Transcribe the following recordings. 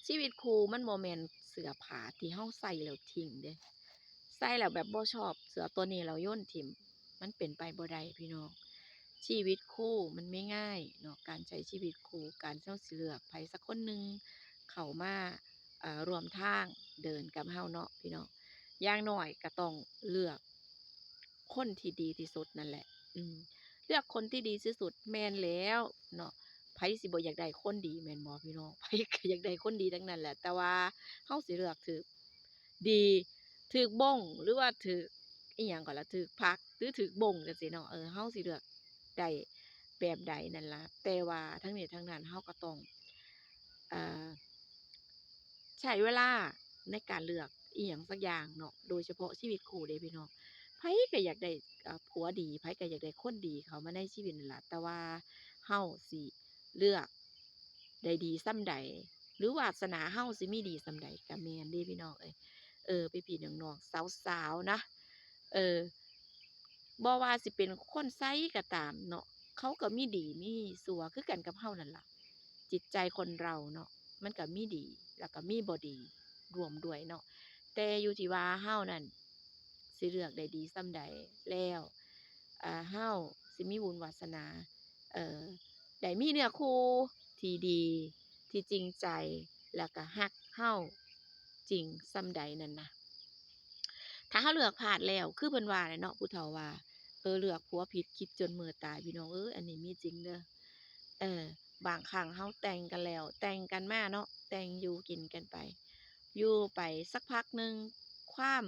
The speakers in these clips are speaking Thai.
ชีวิตคู่มันบ่แม่นเสื้อผ้าที่เฮาใส่แล้วทิ้งเดะใส่แล้วแบบบ่ชอบเสื้อตัวนี้แล้วโยนถิ้มมันเป็นไปบ่ได้พี่น้องชีวิตคู่มันไม่ง่ายเนาะการใช้ชีวิตคู่การที่เราสิเลือกไผสักคนหนึ่งเข้ามาร่วมทางเดินกับเฮาเนาะพี่น้องอย่างน้อยก็ต้องเลือกคนที่ดีที่สุดนั่นแหละอืมเลือกคนที่ดีที่สุดแม่นแล้วเนาะ ไผสิบ่อยากได้คนดีแม่นบ่พี่น้องไผก็อยากได้คนดีทั้งนั้นแหละแต่ว่าเฮาสิเลือกถูกดีถูกบ้งหรือว่าถูกอิหยังก่อนล่ะถูกผลักหรือถูกบ้งจังซี้เนาะเฮาสิเลือกได้แบบใดนั่นล่ะแต่ว่าทั้งนี้ทั้งนั้นเฮาก็ต้องอ่าใช้เวลาในการเลือกอิหยังสักอย่างเนาะโดยเฉพาะชีวิตคู่เด้พี่น้องไผก็อยากได้ผัวดีไผก็อยากได้คนดีเข้ามาในชีวิตนั่นล่ะแต่ว่าเฮาสิเลือก ได้ดีส่ำใดหรือวาสนาเฮาสิมีดีส่ำใดก็แม่นเด้พี่น้องเอ้ยพี่ๆน้องๆสาวๆนะเออบ่ว่าสิเป็นคนไสก็ตามเนาะเขาก็มีดีมีชั่วคือกันกับเฮานั่นล่ะจิตใจคนเราเนาะมันก็มีดีแล้วก็มีบ่ดีร่วมด้วยเนาะแต่อยู่ที่ว่าเฮานั่นสิเลือกได้ดีส่ำใดแล้วเฮาสิมีบุญวาสนาเอ่อ ได้มีเนื้อคู่ที่ดีที่จริงใจแล้วก็ฮักเฮาจริงส่ำใดนั่นนะถ้าเราเลือกพลาดแล้วคือเพิ่นว่าแหละเนาะผู้เฒ่าว่าเลือกผัวผิดคิดจนมื้อตายพี่น้องเอ้ยอันนี้มีจริงเด้อเออบางครั้งเราแต่งกันแล้วแต่งกันมาเนาะแต่งอยู่กินกันไปอยู่ไปสักพักหนึ่งความ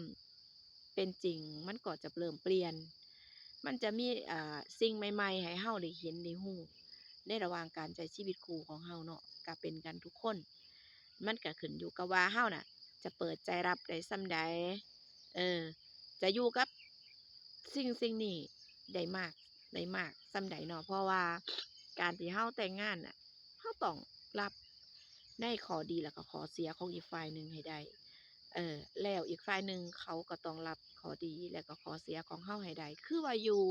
เป็นจริงมันก็จะเริ่มเปลี่ยนมันจะมีสิ่งใหม่ๆให้เราได้เห็นได้รู้ ในระหว่างการใช้ชีวิตคู่ของเราเนาะก็เป็นกันทุกคนมันก็ขึ้นอยู่กับว่าเราน่ะจะเปิดใจรับได้ส่ำใดเออจะอยู่กับสิ่งนี้ได้มากได้มากส่ำใดเนาะเพราะว่าการที่เราแต่งงานน่ะเราต้องรับในข้อดีแล้วก็ข้อเสียของอีกฝ่ายหนึ่งให้ได้แล้วอีกฝ่ายหนึ่งเขาก็ต้องรับข้อดีและก็ข้อเสียของเราให้ได้คือว่าอยู่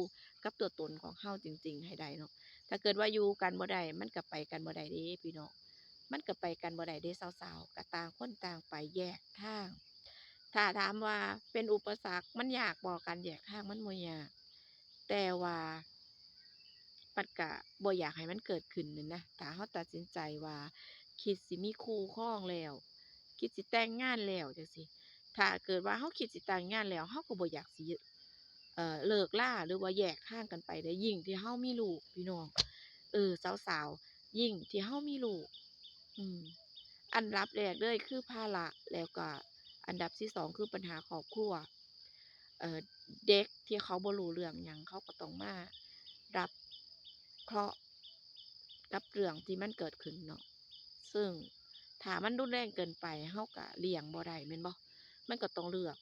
กับตัวตนของเราจริงๆให้ได้เนาะ ถ้าเกิดว่าอยู่กันบ่ได้มันก็ไปกันบ่ได้เด้พี่น้องมันก็ไปกันบ่ได้เด้สาวๆก็ต่างคนต่างไปแยกทางถ้าถามว่าเป็นอุปสรรคมันยากบ่การแยกทางมันบ่ยากแต่ว่าปัดก็บ่อยากให้มันเกิดขึ้นนั่นนะถ้าเราตัดสินใจว่าคิดสิมีคู่ครองแล้วคิดสิแต่งงานแล้วจังซี้ถ้าเกิดว่าเราคิดสิแต่งงานแล้วเราก็บ่อยากสิเลิกราหรือว่าแยกทางกันไปได้ยิ่งที่เรามีลูกพี่น้อง สาวๆยิ่งที่เฮามีลูกอืมอันดับแรกเลยคือภาระแล้วก็อันดับที่2คือปัญหาครอบครัวเอ่อเด็กที่เขาบ่รู้เรื่องหยังเขาก็ต้องมารับเคราะห์กับเรื่องที่มันเกิดขึ้นเนาะซึ่งถ้ามันรุนแรงเกินไปเราก็เลี่ยงบ่ได้แม่นบ่มันก็ต้องเลือก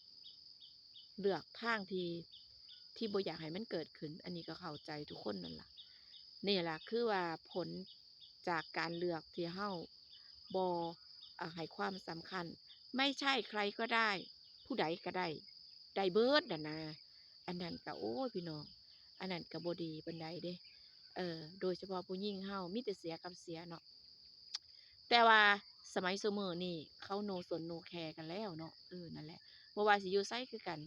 ทางที่บ่อยากให้มันเกิดขึ้นอันนี้ก็เข้าใจทุกคนนั่นล่ะ นี่ล่ะคือว่าผลจากการเลือกที่เฮาบ่ให้ความสำคัญไม่ใช่ใครก็ได้ผู้ใดก็ได้ได้เบิดนั่นนะอันนั้นก็โอ้ยพี่น้องอันนั้นก็บ่ดีปานใดเดะโดยเฉพาะผู้หญิงเฮามีแต่เสียกับเสียเนาะแต่ว่าสมัยซุมื้อนี้เขา no สน no แคร์กันแล้วเนาะนั่นแหละบ่ว่าสิอยู่ไสคือกัน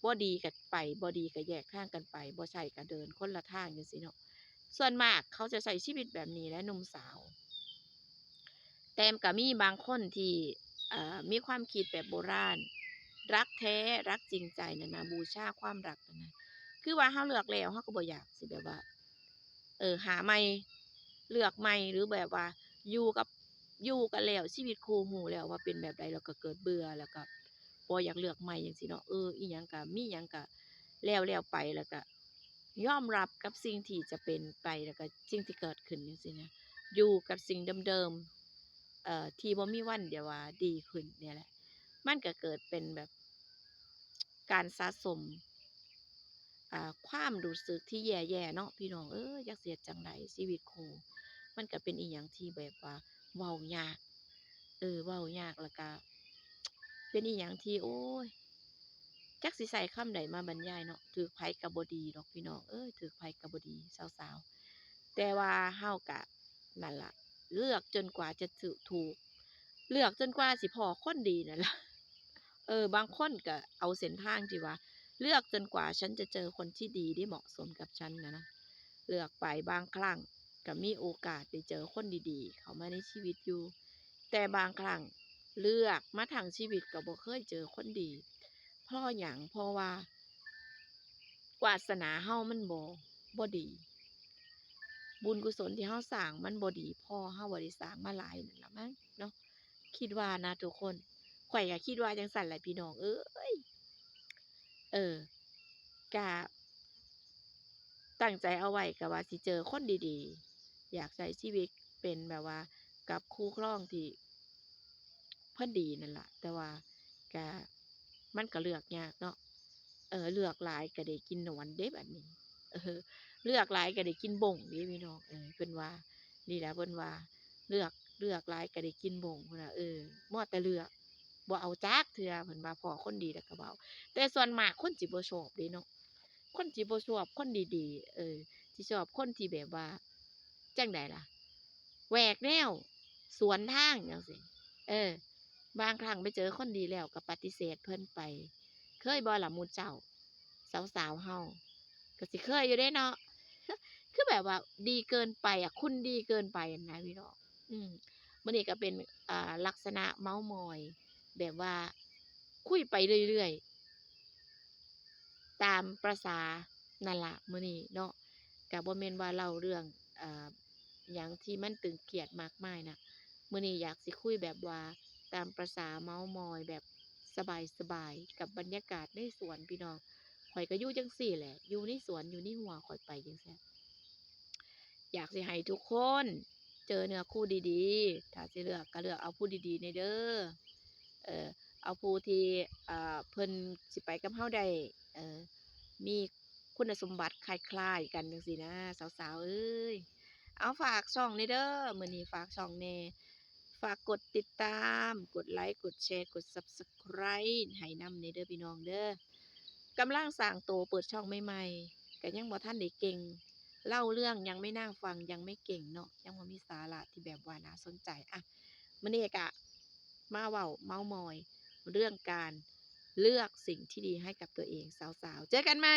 บ่ดีก็ไปบ่ดีก็แยกทางกันไปบ่ใช่ก็เดินคนละทางจังซี้เนาะ ส่วนมากเขาจะใช้ชีวิตแบบนี้แหละหนุ่มสาวแต่ก็มีบางคนที่มีความคิดแบบโบราณรักแท้รักจริงใจนั่นน่ะบูชาความรักนั่นน่ะคือว่าเราเลือกแล้วเราก็บ่อยากสิแบบว่าหาใหม่เลือกใหม่หรือแบบว่าอยู่กับอยู่กันแล้วชีวิตคู่รู้แล้วว่าเป็นแบบใดแล้วก็เกิดเบื่อแล้วก็บ่อยากเลือกใหม่จังซี้เนาะอิหยังก็มีหยังก็แล้วๆไปแล้วก็ ยอมรับกับสิ่งที่จะเป็นไปแล้วก็สิ่งที่เกิดขึ้นจังซี้นะอยู่กับสิ่งเดิมๆที่บ่มีวันเดี๋ยวว่าดีขึ้นเนี่ยแหละมันก็เกิดเป็นแบบการสะสมความรู้สึกที่แย่ๆเนาะพี่น้องจักสิเฮ็ดจั่งใดชีวิตคู่มันก็เป็นอิหยังที่แบบว่าเว้ายากเว้ายากแล้วก็เป็นอิหยังที่โอ๊ย จักสิใช้คำใดมาบรรยายเนาะถูกไผก็บ่ดีดอกพี่น้องถูกไผก็บ่ดีสาวๆแต่ว่าเราก็นั่นล่ะเลือกจนกว่าจะถูก เลือกจนกว่าสิพ้อคนดีนั่นล่ะบางคนก็เอาเส้นทางที่ว่าเลือกจนกว่าฉันจะเจอคนที่ดีที่เหมาะสมกับฉันนะเลือกไปบางครั้งก็มีโอกาสได้เจอคนดีๆเข้ามาในชีวิตอยู่แต่บางครั้งเลือกมาทั้งชีวิตก็บ่เคยเจอคนดีเพราะหยังเพราะว่าวาสนาเฮามันบ่ดีบุญกุศลที่เฮาสร้างมันบ่ดีพอเฮาบ่ได้สร้างมาหลายนั่นล่ะมั้งเนาะคิดว่านะทุกคนข้อยก็คิดว่าจังซั้นแหละพี่น้องเอ้ยเออก็ตั้งใจเอาไว้ก็ว่าสิเจอคนดีๆอยากใช้ชีวิตเป็นแบบว่ากับคู่ครองที่เพิ่นดีนั่นล่ะแต่ว่าก็มันก็เลือกยากเนาะเลือกหลายก็ได้กินหนอนเด้บัดนี้เออเลือกหลายก็ได้กินบ่งเด้พี่น้องเพิ่นว่านี่แหละเพิ่นว่าเลือกเลือกหลายก็ได้กินบ่งพุ่นน่ะมัวแต่เลือกบ่เอาจักเทื่อเพิ่นว่าพ้อคนดีแล้วก็บ่เอาแต่ส่วนมากคนสิบ่ชอบเด้เนาะคนสิบ่ชอบคนดีๆสิชอบคนที่แบบว่าจั่งใดล่ะแหวกแนวสวนทางจังซี้เออบางครั้งไปเจอคนดีแล้วก็ปฏิเสธเพิ่นไปเคยบ่ล่ะหมู่เจ้าสาวๆเฮาก็สิเคยอยู่เดะเนาะคือแบบว่าดีเกินไปอะคุณดีเกินไปอะนะพี่น้องอืมมื้อนี้ก็เป็นลักษณะเม้าท์มอยแบบว่าคุยไปเรื่อยๆ ตามประสานั่นล่ะมื้อนี้เนาะก็บ่แม่นว่าเล่าเรื่องอ่าหยังที่มันตึงเครียดมากมายน่ะมื้อนี้อยากสิคุยแบบว่าตามประสาเม้าท์มอยแบบสบายๆกับบรรยากาศในสวนพี่น้องข้อยก็อยู่จั่งซี้แหละอยู่ในสวนอยู่ในหัวข้อยไปจั่งซี้อยากสิให้ทุกคนเจอเนื้อคู่ดีๆถ้าสิเลือกก็เลือกเอาผู้ดีๆหน่อยเด้อเอ่อเอาผู้ที่เพิ่นสิไปกับเราได้เอ่อ มีคุณสมบัติคล้ายๆกันจังซี้นะสาวๆเอ้ยเอาฝากช่องหน่อยเด้อมื้อนี้ฝากช่องแหน่ฝากกดติดตามกดไลก์กดแชร์กด Subscribe ให้นำแหน่เด้อพี่น้องเด้อกำลังสร้างตัวเปิดช่องใหม่ๆก็ยังบ่ทันได้เก่งเล่าเรื่องยังไม่น่าฟังยังไม่เก่งเนาะยังบ่มีสาระที่แบบว่าน่าสนใจอะมื้อนี้ก็มาเว้าเม้าท์มอยเรื่องการเลือกสิ่งที่ดีให้กับตัวเองสาวๆเจอกันใหม่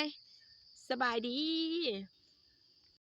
สบายดี